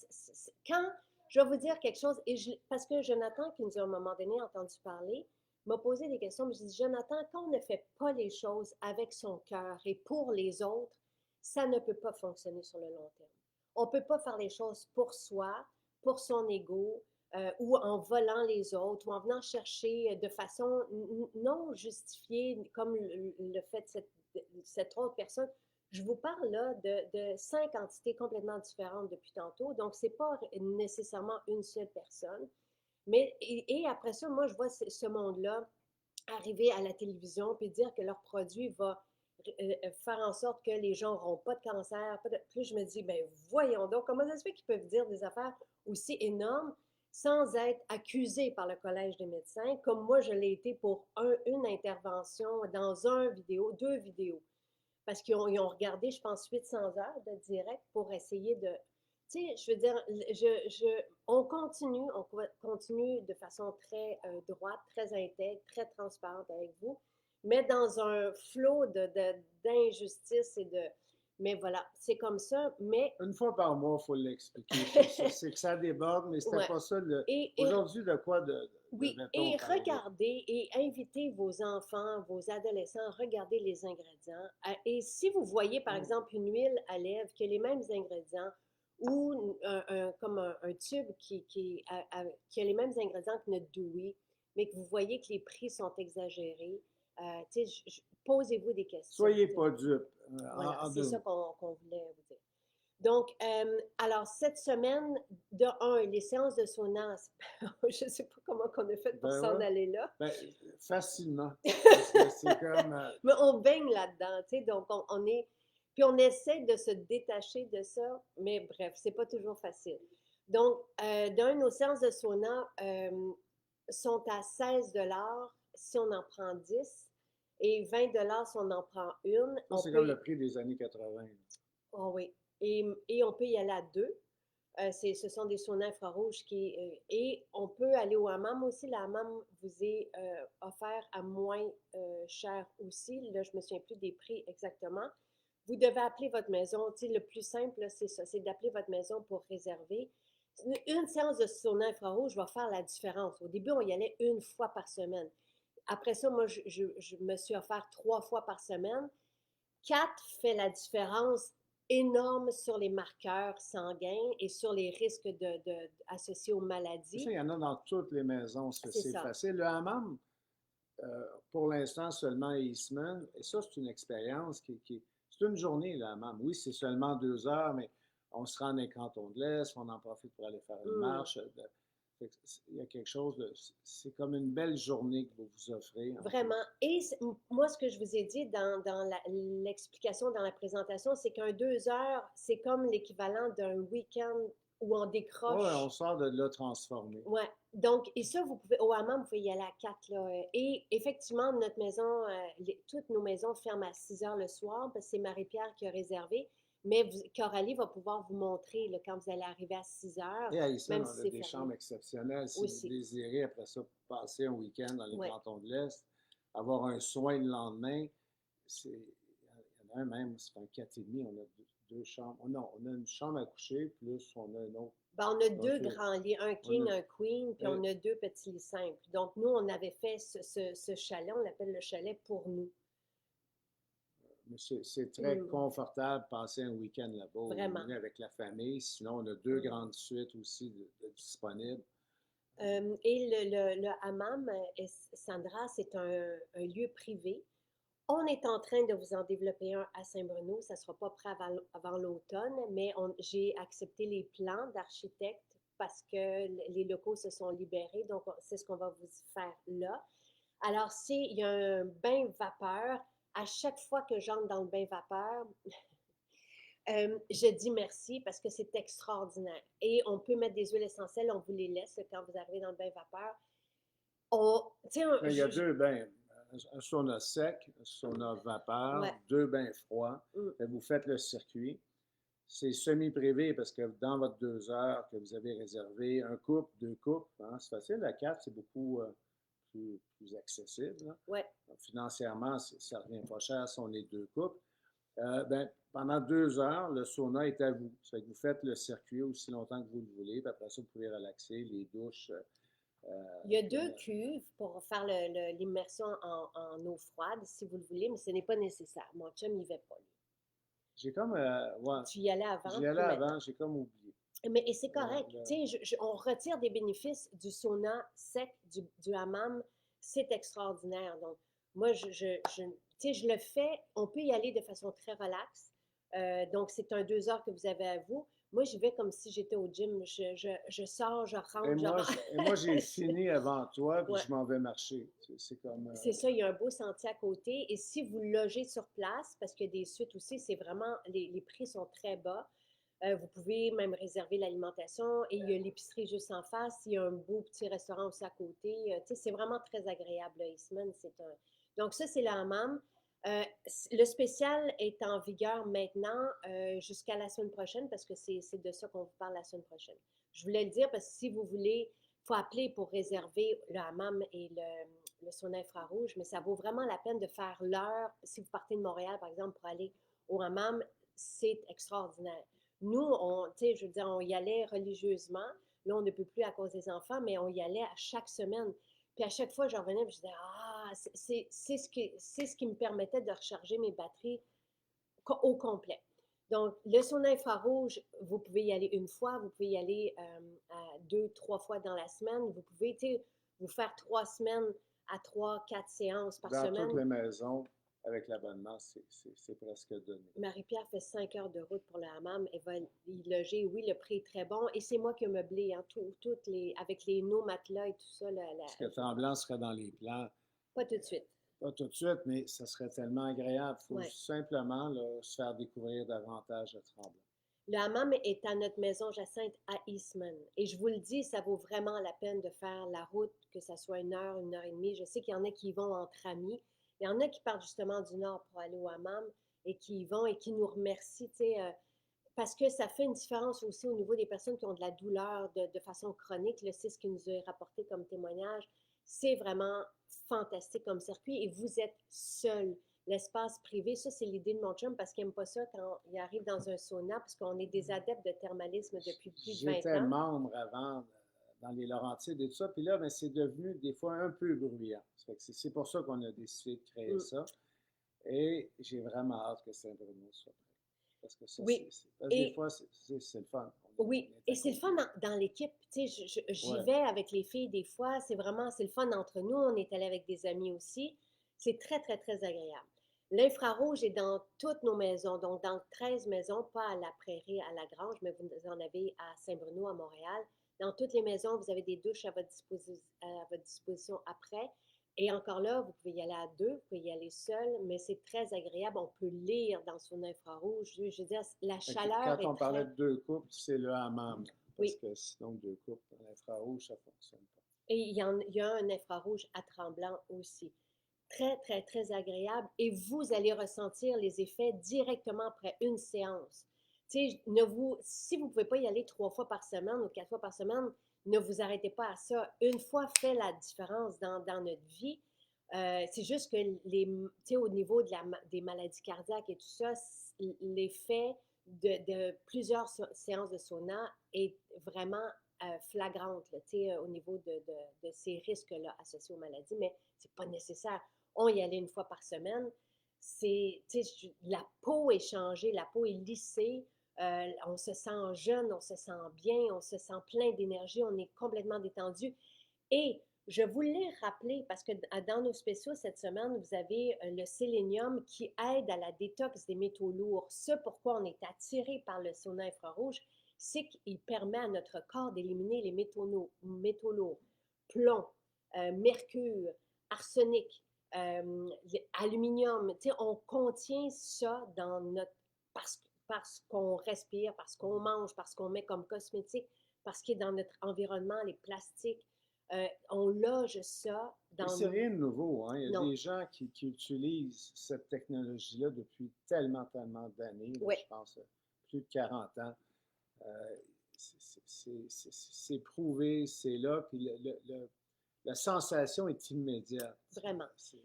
quand je vais vous dire quelque chose, parce que Jonathan, qui nous a à un moment donné entendu parler, m'a posé des questions, mais je dis, Jonathan, quand on ne fait pas les choses avec son cœur et pour les autres, ça ne peut pas fonctionner sur le long terme. On ne peut pas faire les choses pour soi, pour son ego, ou en volant les autres, ou en venant chercher de façon non justifiée, comme le fait cette autre personne. Je vous parle là de 5 entités complètement différentes depuis tantôt, donc ce n'est pas nécessairement une seule personne. Mais, et après ça, moi, je vois ce monde-là arriver à la télévision puis dire que leur produit va faire en sorte que les gens n'auront pas de cancer. Puis je me dis, ben voyons donc, comment ça se fait qu'ils peuvent dire des affaires aussi énormes sans être accusés par le Collège des médecins, comme moi, je l'ai été pour une intervention dans 2 vidéos. Parce qu'ils ont regardé, je pense, 800 heures de direct pour essayer de... Tu sais, je veux dire, on continue de façon très droite, très intègre, très transparente avec vous, mais dans un flot d'injustice et de... Mais voilà, c'est comme ça, mais... Une fois par mois, il faut l'expliquer. C'est que ça déborde, mais c'était pas ça. Aujourd'hui, de quoi oui, et regardez et invitez vos enfants, vos adolescents, regardez les ingrédients. Et si vous voyez, par exemple, une huile à lèvres qui a les mêmes ingrédients ou comme un tube qui a les mêmes ingrédients que notre Dewey, mais que vous voyez que les prix sont exagérés, posez-vous des questions. Soyez pas dupes. Voilà, c'est ça qu'on voulait vous dire. Donc, alors, cette semaine, les séances de sauna, je ne sais pas comment on a fait pour s'en aller là. Facilement. Parce que c'est comme... Mais on baigne là-dedans, tu sais, donc on est... Puis on essaie de se détacher de ça, mais bref, c'est pas toujours facile. Donc, nos séances de sauna sont à 16 $ si on en prend 10 et 20 $ si on en prend une. C'est comme le prix des années 80. Oh oui. Et on peut y aller à 2. Ce sont des saunas infrarouges et on peut aller au hammam aussi. Le hammam vous est offert à moins cher aussi. Là, je ne me souviens plus des prix exactement. Vous devez appeler votre maison. Tu sais, le plus simple, là, c'est ça, c'est d'appeler votre maison pour réserver. Une séance de sauna infrarouge va faire la différence. Au début, on y allait 1 fois par semaine. Après ça, moi, je me suis offert 3 fois par semaine. 4 fait la différence énorme sur les marqueurs sanguins et sur les risques associés aux maladies. Ça, il y en a dans toutes les maisons, c'est facile. Le hammam, pour l'instant, seulement à Eastman, et ça, c'est une expérience c'est une journée, le hammam. Oui, c'est seulement 2 heures, mais on se rend dans les cantons de l'Est, on en profite pour aller faire une marche. Il y a quelque chose de... C'est comme une belle journée que vous vous offrez. Vraiment. Et moi, ce que je vous ai dit dans l'explication, dans la présentation, c'est qu'un 2 heures, c'est comme l'équivalent d'un week-end où on Oui, décroche. on sort de là transformé. Ouais. Donc, et ça, vous pouvez, au hammam, vous pouvez y aller à 4, là. Et effectivement, notre maison, toutes nos maisons ferment à 6 heures le soir parce que c'est Marie-Pierre qui a réservé. Mais Coralie va pouvoir vous montrer là, quand vous allez arriver à 6 heures, Et à Eastman, même on si a c'est des fermé. chambres exceptionnelles. Si Aussi. vous désirez, après ça, passer un week-end dans les Ouais. cantons de l'Est, avoir un soin le lendemain, il y en a un même, c'est un 4,5, on a deux chambres. Non, on a une chambre à coucher, plus on a un autre. Ben, on a deux grands lits, un king, un queen, puis on a 2 petits lits simples. Donc, nous, on avait fait ce chalet, on l'appelle le chalet pour nous. Mais c'est très confortable de passer un week-end là-bas. Vraiment. On est avec la famille. Sinon, on a 2 grandes suites aussi de disponibles. Et le hammam, Sandra, c'est un lieu privé. On est en train de vous en développer un à Saint-Bruno. Ça ne sera pas prêt avant l'automne, mais j'ai accepté les plans d'architecte parce que les locaux se sont libérés. Donc, c'est ce qu'on va vous faire là. Alors, il y a un bain vapeur. À chaque fois que j'entre dans le bain vapeur, je dis merci parce que c'est extraordinaire. Et on peut mettre des huiles essentielles, on vous les laisse quand vous arrivez dans le bain vapeur. Il y a 2 bains. Un sauna sec, un sauna vapeur, Ouais. 2 bains froids. Vous faites le circuit. C'est semi-privé parce que dans votre 2 heures que vous avez réservé, un couple, 2 couples, hein, c'est facile. À 4, c'est beaucoup plus accessible. Là. Ouais. Donc, financièrement, ça ne revient pas cher si on est 2 couples. Pendant 2 heures, le sauna est à vous. Ça fait que vous faites le circuit aussi longtemps que vous le voulez. Puis après ça, vous pouvez relaxer, les douches. Il y a 2 cuves pour faire l'immersion en eau froide, si vous le voulez, mais ce n'est pas nécessaire. Mon chum n'y va pas. J'ai comme... ouais, tu y allais avant. J'y allais avant, j'ai comme oublié. Et c'est correct. On retire des bénéfices du sauna sec, du hammam. C'est extraordinaire. Donc, moi, je le fais. On peut y aller de façon très relaxe. Donc, c'est un 2 heures que vous avez à vous. Moi, j'y vais comme si j'étais au gym. Je sors, je rentre, Et moi, j'ai fini avant toi, puis je m'en vais marcher. C'est comme... C'est ça, il y a un beau sentier à côté. Et si vous logez sur place, parce qu'il y a des suites aussi, c'est vraiment... Les prix sont très bas. Vous pouvez même réserver l'alimentation. Et il y a l'épicerie juste en face. Il y a un beau petit restaurant aussi à côté. C'est vraiment très agréable, Eastman. Donc ça, c'est le hammam. Le spécial est en vigueur maintenant jusqu'à la semaine prochaine parce que c'est de ça qu'on vous parle la semaine prochaine. Je voulais le dire parce que si vous voulez, il faut appeler pour réserver le hammam et le sauna infrarouge, mais ça vaut vraiment la peine de faire l'heure. Si vous partez de Montréal, par exemple, pour aller au hammam, c'est extraordinaire. Nous, je veux dire, on y allait religieusement. Là, on ne peut plus à cause des enfants, mais on y allait à chaque semaine. Puis à chaque fois, je revenais et je disais, c'est ce qui me permettait de recharger mes batteries au complet. Donc, le sauna infrarouge, vous pouvez y aller une fois, vous pouvez y aller 2, 3 fois dans la semaine. Vous pouvez, vous faire 3 semaines à 3, 4 séances par semaine. Dans toutes les maisons, avec l'abonnement, c'est presque donné. Marie-Pierre fait 5 heures de route pour le hammam. Elle va y loger. Oui, le prix est très bon. Et c'est moi qui ai meublé, hein, avec les matelas et tout ça. Est-ce que Tremblant serait dans les plans? Pas tout de suite. Pas tout de suite, mais ça serait tellement agréable. Il faut simplement se faire découvrir davantage à Tremblant. Le hammam est à notre maison Jacinthe à Eastman. Et je vous le dis, ça vaut vraiment la peine de faire la route, que ça soit 1 heure, 1 heure et demie. Je sais qu'il y en a qui y vont entre amis. Il y en a qui partent justement du nord pour aller au hammam et qui y vont et qui nous remercient, parce que ça fait une différence aussi au niveau des personnes qui ont de la douleur de façon chronique. C'est ce qui nous est rapporté comme témoignage. C'est vraiment fantastique comme circuit et vous êtes seul. L'espace privé, ça, c'est l'idée de mon chum parce qu'il n'aime pas ça quand il arrive dans un sauna parce qu'on est des adeptes de thermalisme depuis plus de 20 ans. J'étais membre avant dans les Laurentides et tout ça, puis là, c'est devenu des fois un peu bruyant. C'est pour ça qu'on a décidé de créer ça. Et j'ai vraiment hâte que Saint-Bruno soit prêt. Parce que ça, des fois, c'est le fun. Oui, et c'est le fun dans l'équipe. J'y vais avec les filles des fois. C'est le fun entre nous. On est allé avec des amis aussi. C'est très, très, très agréable. L'infrarouge est dans toutes nos maisons, donc dans 13 maisons, pas à la Prairie, à la Grange, mais vous en avez à Saint-Bruno, à Montréal. Dans toutes les maisons, vous avez des douches à votre disposition après. Et encore là, vous pouvez y aller à deux, vous pouvez y aller seul, mais c'est très agréable. On peut lire dans son infrarouge. Je veux dire, la Fait que chaleur quand on est parlait très... de deux couples, c'est le hammam. Parce Oui, que sinon, deux couples, dans l'infrarouge, ça ne fonctionne pas. et il y a un infrarouge à Tremblant aussi. Très, très, très agréable et vous allez ressentir les effets directement après une séance. Tu sais, si vous ne pouvez pas y aller 3 fois par semaine ou 4 fois par semaine, ne vous arrêtez pas à ça. Une fois fait la différence dans notre vie. C'est juste que tu sais, au niveau des maladies cardiaques et tout ça, l'effet de plusieurs séances de sauna est vraiment flagrante là, tu sais, au niveau de ces risques-là associés aux maladies, mais c'est pas nécessaire. On y allait 1 fois par semaine. La peau est changée, la peau est lissée, on se sent jeune, on se sent bien, on se sent plein d'énergie, on est complètement détendu. Et je voulais rappeler, parce que dans nos spéciaux cette semaine, vous avez le sélénium qui aide à la détox des métaux lourds. Ce pourquoi on est attiré par le sauna infrarouge, c'est qu'il permet à notre corps d'éliminer les métaux lourds, plomb, mercure, arsenic, aluminium. Tu sais, on contient ça dans notre... parce qu'on respire, parce qu'on mange, parce qu'on met comme cosmétique, parce qu'il est dans notre environnement, les plastiques. On loge ça Et dans c'est nos... rien de nouveau, hein? Il y a Non, des gens qui utilisent cette technologie-là depuis tellement, tellement d'années, là, oui, je pense plus de 40 ans. Euh, c'est prouvé, c'est là, puis la sensation est immédiate. vraiment, C'est-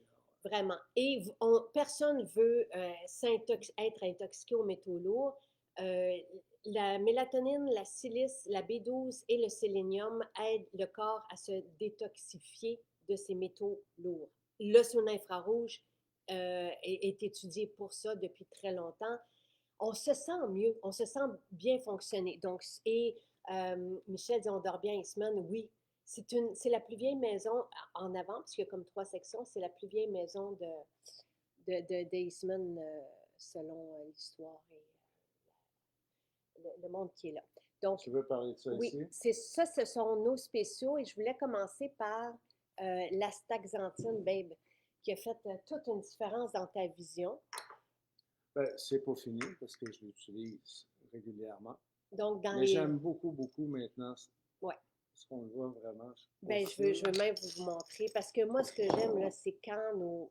vraiment. Et personne ne veut être intoxiqué aux métaux lourds. Euh, la mélatonine, la silice, la B12 et le sélénium aident le corps à se détoxifier de ces métaux lourds. Le sauna infrarouge est étudié pour ça depuis très longtemps. On se sent mieux, on se sent bien fonctionner. Donc, Michel dit on dort bien Eastman. Oui, c'est la plus vieille maison en avant, parce qu'il y a comme 3 sections. C'est la plus vieille maison de Eastman selon l'histoire et le monde qui est là. Donc, Tu veux parler de ça oui, ici? ce sont nos spéciaux et je voulais commencer par l'astaxanthine, babe, qui a fait toute une différence dans ta vision. Ben, c'est pas fini parce que je l'utilise régulièrement. Donc, dans Mais les... j'aime beaucoup, beaucoup maintenant Ouais. ce qu'on voit vraiment au Ben, fil. je veux même vous montrer parce que moi, ce que j'aime, là, c'est quand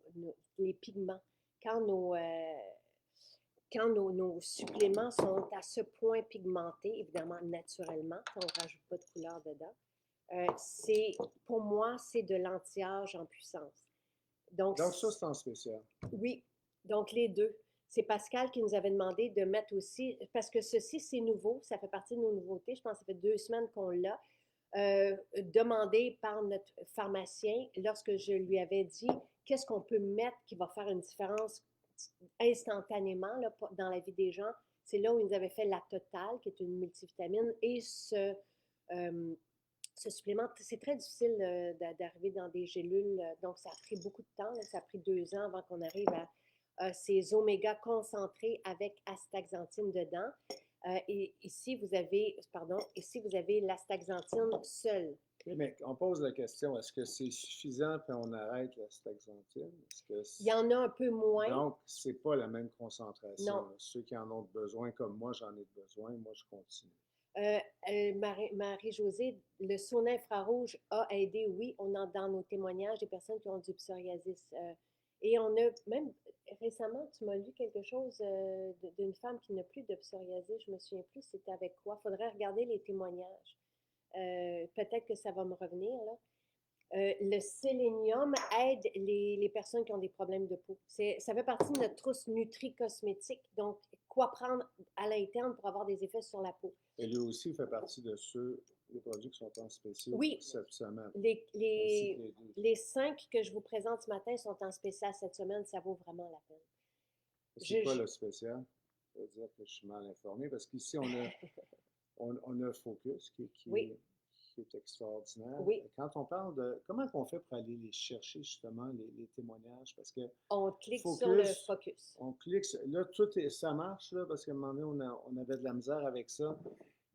les pigments, quand nos suppléments sont à ce point pigmentés, évidemment, naturellement, on ne rajoute pas de couleur dedans. Pour moi, c'est de l'anti-âge en puissance. Donc, Donc, ça, c'est en spécial. oui, donc les deux. C'est Pascal qui nous avait demandé de mettre aussi, parce que ceci, c'est nouveau, ça fait partie de nos nouveautés. Je pense que ça fait 2 semaines qu'on l'a. Demandé par notre pharmacien lorsque je lui avais dit qu'est-ce qu'on peut mettre qui va faire une différence instantanément là, dans la vie des gens. C'est là où ils nous avaient fait la totale, qui est une multivitamine, et ce supplément. C'est très difficile d'arriver dans des gélules, donc ça a pris beaucoup de temps. Là, ça a pris 2 ans avant qu'on arrive à ces oméga concentrés avec astaxanthine dedans. Ici, vous avez l'astaxanthine seule. Oui, mais on pose la question, est-ce que c'est suffisant puis on arrête la staxanthine? Il y en a un peu moins. Donc, c'est pas la même concentration. Non. Là. Ceux qui en ont besoin, comme moi, j'en ai besoin, moi, je continue. Marie-Josée, le sauna infrarouge a aidé, oui, on a dans nos témoignages des personnes qui ont du psoriasis. Et on a même récemment, tu m'as lu quelque chose d'une femme qui n'a plus de psoriasis, je me souviens plus c'était avec quoi. Il faudrait regarder les témoignages. Peut-être que ça va me revenir, là. Le sélénium aide les personnes qui ont des problèmes de peau. Ça fait partie de notre trousse nutri-cosmétique. Donc, quoi prendre à l'interne pour avoir des effets sur la peau? Et lui aussi fait partie de ceux, les produits qui sont en spécial Oui, pour cette semaine. les 5 que je vous présente ce matin sont en spécial cette semaine. Ça vaut vraiment la peine. C'est quoi le spécial? Je veux dire que je suis mal informé parce qu'ici, on a Focus qui oui. qui est extraordinaire. Oui, Quand on parle de comment on fait pour aller les chercher justement les témoignages, parce que on clique sur le Focus, focus. on clique, là ça marche là, parce qu'à un moment donné on avait de la misère avec ça.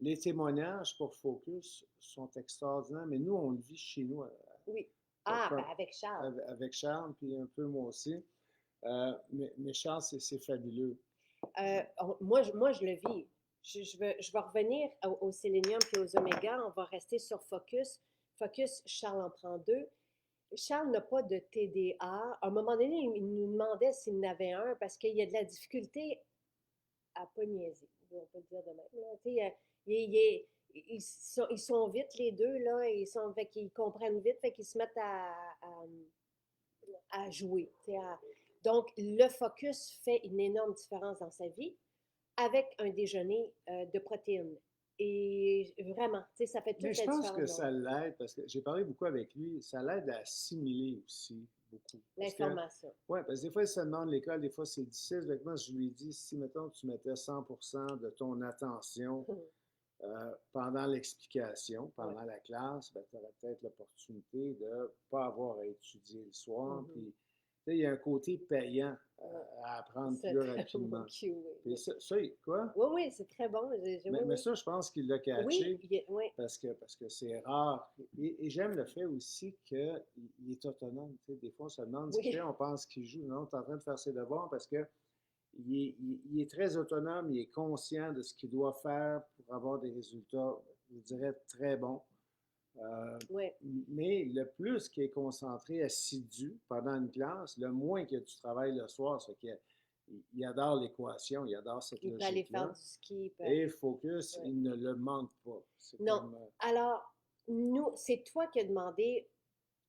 Les témoignages pour Focus sont extraordinaires, mais nous on le vit chez nous Oui. Ah, ben comme- avec Charles. avec Charles, puis un peu moi aussi. Mais Charles, c'est fabuleux. Moi, je le vis. Je vais revenir au sélénium et aux oméga. On va rester sur Focus. Focus, Charles en prend deux. Charles n'a pas de TDA. À un moment donné, il nous demandait s'il en avait un parce qu'il y a de la difficulté à pas niaiser. On peut le dire de même. Là. Tu sais, ils sont vite, les deux, là. Fait qu'ils comprennent vite, fait qu'ils se mettent à jouer. Donc, le focus fait une énorme différence dans sa vie avec un déjeuner de protéines. Et vraiment, ça fait Mais toute je la pense que différence. ça l'aide, parce que j'ai parlé beaucoup avec lui, ça l'aide à assimiler aussi beaucoup. Parce que, L'information. ouais, parce que des fois, il se demande l'école, des fois, c'est difficile. Avec moi, je lui dis, si, mettons, tu mettais 100% de ton attention pendant l'explication, Ouais. pendant la classe, ben, tu aurais peut-être l'opportunité de ne pas avoir à étudier le soir. Mhm. Puis, tu sais, il y a un côté payant Ouais. à apprendre C'est plus très bon rapidement. cue, oui. Puis ça, quoi? Oui, oui, c'est très bon. Oui, Mais oui. ça, je pense qu'il l'a Oui, catché oui, parce que c'est rare. Et j'aime le fait aussi qu'il est autonome. Tu sais, des fois, on se demande ce qu'il oui. fait, on pense qu'il joue. Non, tu es en train de faire ses devoirs parce que il est très autonome, il est conscient de ce qu'il doit faire pour avoir des résultats, je dirais, très bons. Euh, Oui. mais le plus qu'il est concentré, assidu pendant une classe, le moins que tu travailles le soir, c'est qu'il adore l'équation, il adore cette Il peut aller faire logique-là. du ski. Et Focus, Ouais. il ne le manque pas. C'est Non. comme. Alors, nous, c'est toi qui as demandé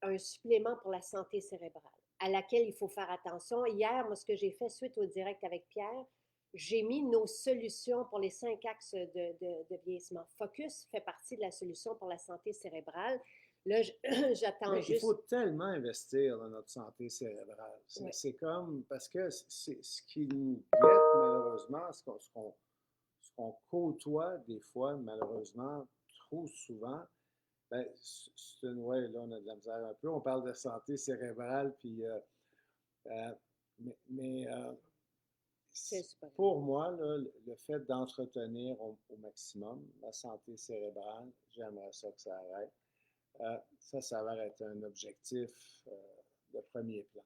un supplément pour la santé cérébrale, à laquelle il faut faire attention. Hier, moi, ce que j'ai fait suite au direct avec Pierre, j'ai mis nos solutions pour les 5 axes de vieillissement. Focus fait partie de la solution pour la santé cérébrale. Là, j'attends Mais il faut juste. tellement investir dans notre santé cérébrale. Ouais. C'est comme, parce que c'est ce qui nous guette, malheureusement, ce qu'on côtoie des fois, malheureusement, trop souvent, ben, c'est une, ouais, là, on a de la misère un peu. On parle de santé cérébrale, puis, euh, mais C'est super. pour moi, là, le fait d'entretenir au maximum la santé cérébrale, j'aimerais ça que ça arrête. Ça va être un objectif de premier plan.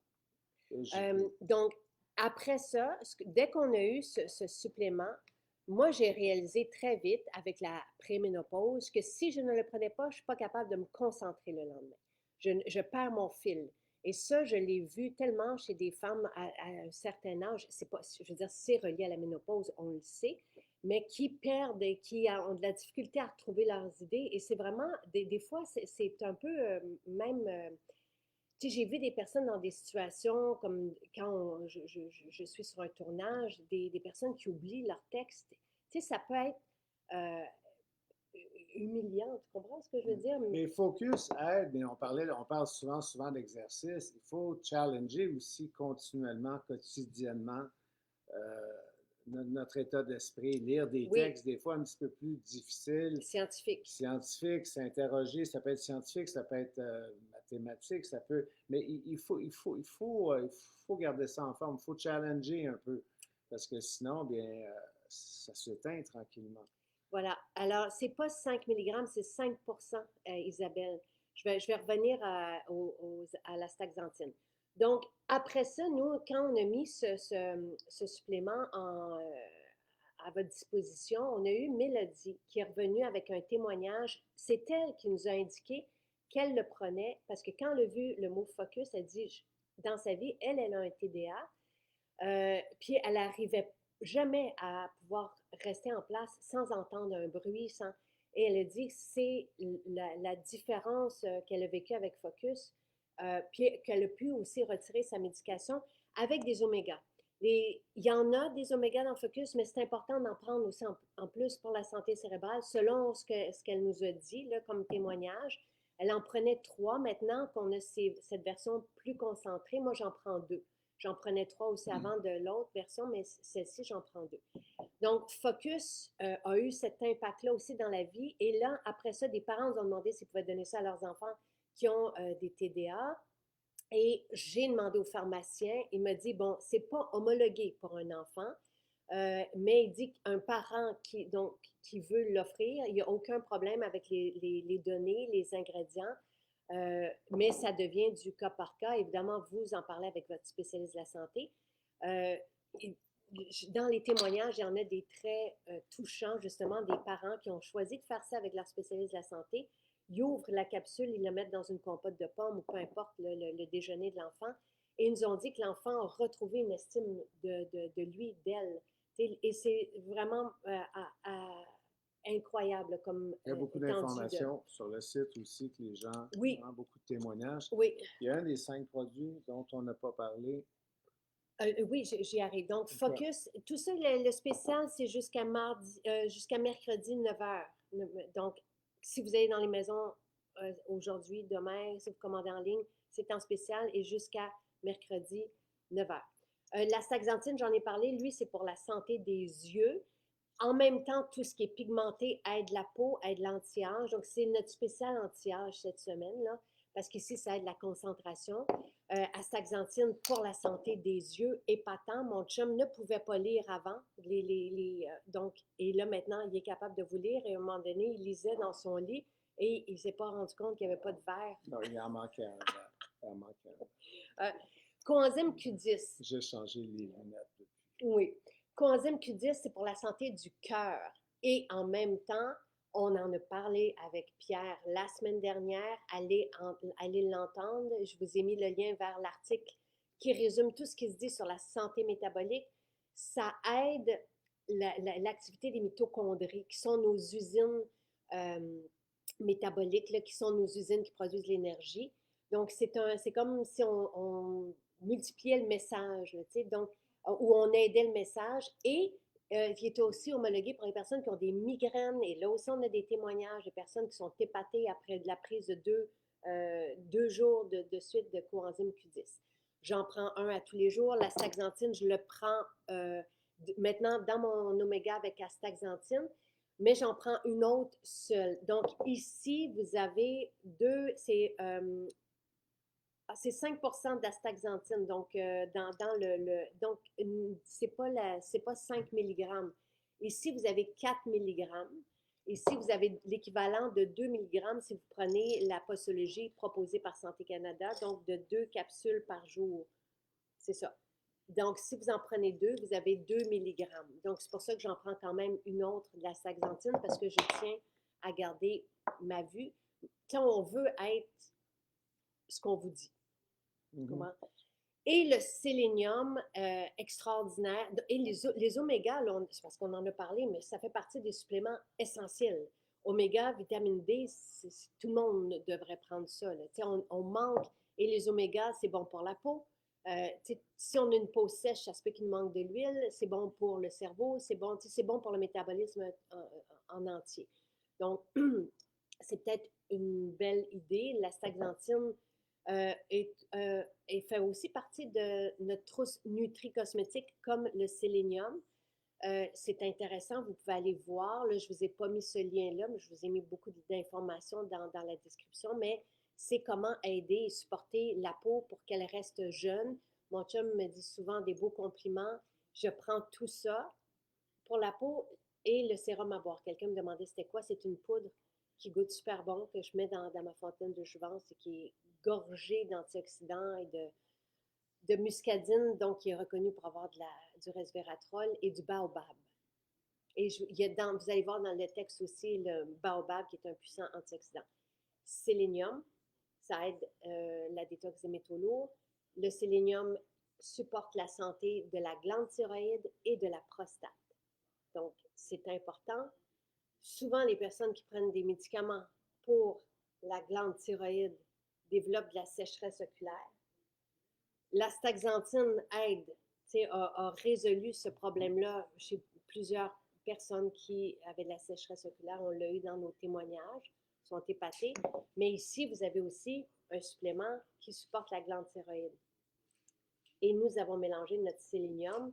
Donc, après ça, dès qu'on a eu ce supplément, moi, j'ai réalisé très vite avec la préménopause que si je ne le prenais pas, je ne suis pas capable de me concentrer le lendemain. Je perds mon fil. Et ça, je l'ai vu tellement chez des femmes à un certain âge. C'est pas, je veux dire, c'est relié à la ménopause, on le sait, mais qui perdent et qui ont de la difficulté à retrouver leurs idées. Et c'est vraiment, des fois, c'est un peu même tu sais, j'ai vu des personnes dans des situations comme quand je suis sur un tournage, des personnes qui oublient leur texte. Tu sais, ça peut être euh, humiliant, tu comprends ce que je veux dire? Mais focus aide, mais on parle souvent d'exercice. Il faut challenger aussi continuellement, quotidiennement, euh, notre état d'esprit, lire des Oui, textes des fois un petit peu plus difficiles, scientifique. scientifiques, s'interroger, ça peut être scientifique, ça peut être mathématique, ça peut, mais il faut garder ça en forme, il faut challenger un peu, parce que sinon, bien, ça s'éteint tranquillement. Voilà. Alors, c'est pas 5 mg, c'est 5 Isabelle. Je vais revenir à la staxanthine. Donc, après ça, nous, quand on a mis ce supplément à votre disposition, on a eu Mélodie qui est revenue avec un témoignage. C'est elle qui nous a indiqué qu'elle le prenait parce que quand elle a vu le mot focus, elle dit, dans sa vie, elle a un TDA. Puis elle n'arrivait jamais à pouvoir rester en place sans entendre un bruit. Et elle a dit que c'est la différence qu'elle a vécue avec Focus, puis qu'elle a pu aussi retirer sa médication avec des omégas. Il y en a des omégas dans Focus, mais c'est important d'en prendre aussi en plus pour la santé cérébrale, selon ce qu'elle nous a dit là, comme témoignage. Elle en prenait 3. Maintenant qu'on a cette version plus concentrée, moi j'en prends 2. J'en prenais 3 aussi avant de l'autre version, mais celle-ci, j'en prends 2. Donc, Focus a eu cet impact-là aussi dans la vie. Et là, après ça, des parents nous ont demandé s'ils pouvaient donner ça à leurs enfants qui ont des TDA. Et j'ai demandé au pharmacien, il m'a dit, bon, c'est pas homologué pour un enfant, mais il dit qu'un parent qui veut l'offrir, il n'y a aucun problème avec les données, les ingrédients, mais ça devient du cas par cas. Évidemment, vous en parlez avec votre spécialiste de la santé. Euh, dans les témoignages, il y en a des très touchants, justement, des parents qui ont choisi de faire ça avec leur spécialiste de la santé. Ils ouvrent la capsule, ils la mettent dans une compote de pommes ou peu importe le déjeuner de l'enfant. Et ils nous ont dit que l'enfant a retrouvé une estime de lui, d'elle. Et c'est vraiment incroyable comme Il y a beaucoup étendue de... d'informations sur le site aussi, que les gens, Oui, vraiment beaucoup de témoignages. oui. Il y a un des 5 produits dont on n'a pas parlé. Oui, j'y arrive. Donc, C'est quoi? Focus, tout ça, le spécial, c'est jusqu'à mercredi 9h. Donc, si vous allez dans les maisons aujourd'hui, demain, si vous commandez en ligne, c'est en spécial et jusqu'à mercredi 9h. La Staxanthine, j'en ai parlé, lui, c'est pour la santé des yeux. En même temps, tout ce qui est pigmenté aide la peau, aide l'anti-âge. Donc, c'est notre spécial anti-âge cette semaine, là, parce qu'ici, ça aide la concentration. Astaxanthine pour la santé des yeux, épatant. Mon chum ne pouvait pas lire avant. Donc, et là, maintenant, il est capable de vous lire. Et à un moment donné, il lisait dans son lit et il ne s'est pas rendu compte qu'il n'y avait pas de verre. Non, il en manquait un. Là. Il en manquait un. Coenzyme Q10. J'ai changé les lunettes depuis. Oui. Coenzyme Q10, c'est pour la santé du cœur. Et en même temps, on en a parlé avec Pierre la semaine dernière. Allez l'entendre. Je vous ai mis le lien vers l'article qui résume tout ce qui se dit sur la santé métabolique. Ça aide l'activité des mitochondries, qui sont nos usines métaboliques, là, qui sont nos usines qui produisent l'énergie. Donc, c'est comme si on multipliait le message, tu sais, donc, où on aidait le message. Et qui est aussi homologué pour les personnes qui ont des migraines. Et là aussi, on a des témoignages de personnes qui sont épatées après de la prise de deux jours de suite de coenzyme Q10. J'en prends un à tous les jours. La Staxanthine, je le prends maintenant dans mon oméga avec astaxanthine, mais j'en prends une autre seule. Donc ici, vous avez c'est 5% d'astaxanthine, donc donc c'est pas 5 mg. Ici, vous avez 4 mg. Ici, vous avez l'équivalent de 2 mg si vous prenez la posologie proposée par Santé Canada, donc de 2 capsules par jour. C'est ça. Donc, si vous en prenez 2, vous avez 2 mg. Donc, c'est pour ça que j'en prends quand même une autre de la staxanthine parce que je tiens à garder ma vue. Quand on veut être ce qu'on vous dit. Comment? Et le sélénium extraordinaire. Et les omégas, c'est parce qu'on en a parlé, mais ça fait partie des suppléments essentiels. Oméga, vitamine D, tout le monde devrait prendre ça. On manque. Et les omégas, c'est bon pour la peau. Si on a une peau sèche, ça se peut qu'il nous manque de l'huile. C'est bon pour le cerveau. C'est bon pour le métabolisme en entier. Donc, c'est peut-être une belle idée. La staxanthine et fait aussi partie de notre trousse nutri-cosmétique comme le sélénium. C'est intéressant, vous pouvez aller voir. Là, je ne vous ai pas mis ce lien-là, mais je vous ai mis beaucoup d'informations dans la description. Mais c'est comment aider et supporter la peau pour qu'elle reste jeune. Mon chum me dit souvent des beaux compliments. Je prends tout ça pour la peau et le sérum à boire. Quelqu'un me demandait c'était quoi? C'est une poudre qui goûte super bon que je mets dans ma fontaine de jouvence et qui est gorgée d'antioxydants et de muscadine, donc qui est reconnue pour avoir du resveratrol et du baobab. Et vous allez voir dans le texte aussi le baobab qui est un puissant antioxydant. Sélénium, ça aide la détox des métaux lourds. Le sélénium supporte la santé de la glande thyroïde et de la prostate. Donc, c'est important. Souvent, les personnes qui prennent des médicaments pour la glande thyroïde développent de la sécheresse oculaire. L'astaxanthine a résolu ce problème-là chez plusieurs personnes qui avaient de la sécheresse oculaire. On l'a eu dans nos témoignages, sont épatés. Mais ici, vous avez aussi un supplément qui supporte la glande thyroïde. Et nous avons mélangé notre sélénium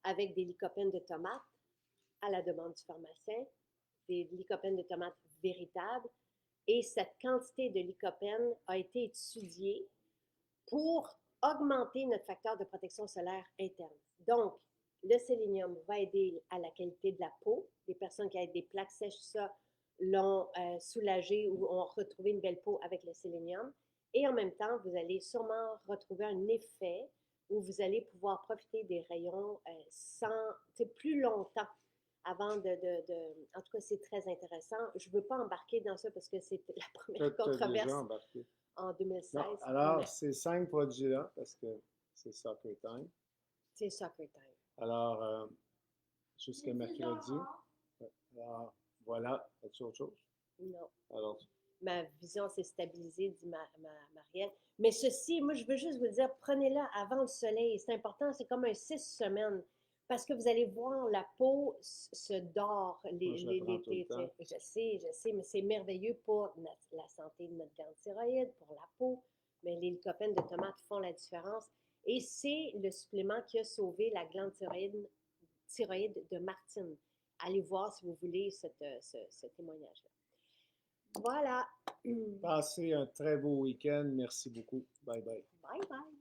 avec des lycopènes de tomates à la demande du pharmacien, des lycopènes de tomates véritables. Et cette quantité de lycopène a été étudiée pour augmenter notre facteur de protection solaire interne. Donc, le sélénium va aider à la qualité de la peau. Les personnes qui ont des plaques sèches, ça, l'ont soulagé ou ont retrouvé une belle peau avec le sélénium. Et en même temps, vous allez sûrement retrouver un effet où vous allez pouvoir profiter des rayons plus longtemps avant En tout cas, c'est très intéressant. Je ne veux pas embarquer dans ça parce que c'est la première Tu as déjà controverse embarqué. en 2016. Non, alors, ces 5 produits-là, parce que c'est Soccer Time. C'est Soccer Time. Alors, jusqu'à mercredi. Alors, voilà. As-tu autre chose? Non. Alors, ma vision s'est stabilisée, dit Marielle. Mais ceci, moi, je veux juste vous dire, prenez-le avant le soleil. C'est important, c'est comme un 6 semaines. Parce que vous allez voir, la peau se dort l'été. Je sais, mais c'est merveilleux pour la santé de notre glande thyroïde, pour la peau. Mais les lycopènes de tomates font la différence. Et c'est le supplément qui a sauvé la glande thyroïde de Martine. Allez voir si vous voulez ce témoignage-là. Voilà. Passez un très beau week-end. Merci beaucoup. Bye bye. Bye bye.